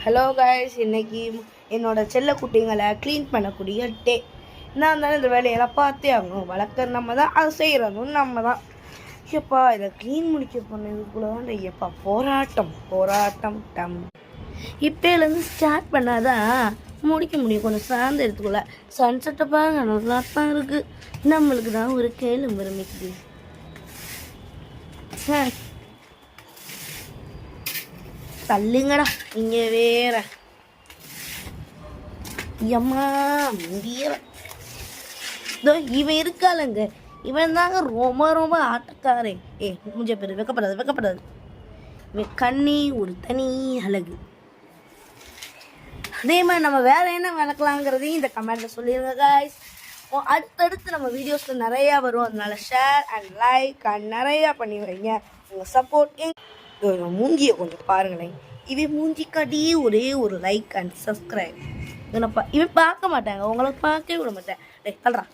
Hello guys, இன்னைக்கு என்னோட செல்ல குட்டிங்களை க்ளீன் பண்ணக்கூடிய டே. என்ன இருந்தாலும் இந்த வேலையெல்லாம் பார்த்தே ஆகணும். வளர்க்குற நம்ம தான், அதை செய்கிறதும் நம்ம தான். எப்பா இதை க்ளீன் முடிக்க போனதுக்குள்ளே தான் எப்பா போராட்டம் டம். இப்போலேருந்து ஸ்டார்ட் பண்ணாதான் முடிக்க முடியும். கொஞ்சம் சார்ந்து எடுத்துக்குள்ள சன்செட்டை பாருங்க, நல்லா தான் இருக்குது. நம்மளுக்கு தான் ஒரு கேளு விரும்பிக்குது. தள்ளுங்கடா, இங்கே வேற எம்மா முடியல. இதோ இவன் இருக்காளுங்க, இவன் தாங்க ரொம்ப ஆட்டக்காரே. மூஞ்ச பேர் வெக்கப்படாது. இவன் கண்ணி ஒரு தனி அழகு. அதே மாதிரி நம்ம வேற என்ன வளர்க்கலாங்கிறதையும் இந்த கமெண்ட்ல சொல்லிடுங்க காய்ஸ். அடுத்தடுத்து நம்ம வீடியோஸ்ல நிறையா வரும். அதனால ஷேர் அண்ட் லைக் அண்ட் நிறையா பண்ணி வைங்க. உங்கள் சப்போர்ட் மூஞ்சியை கொஞ்சம் பாருங்களேன். இவன் மூஞ்சிக்காட்டி ஒரே ஒரு லைக் அண்ட் சப்ஸ்கிரைப். இவன் பார்க்க மாட்டாங்க, உங்களை பார்க்கவே விட மாட்டேன். டேய் தள்ளுறான்.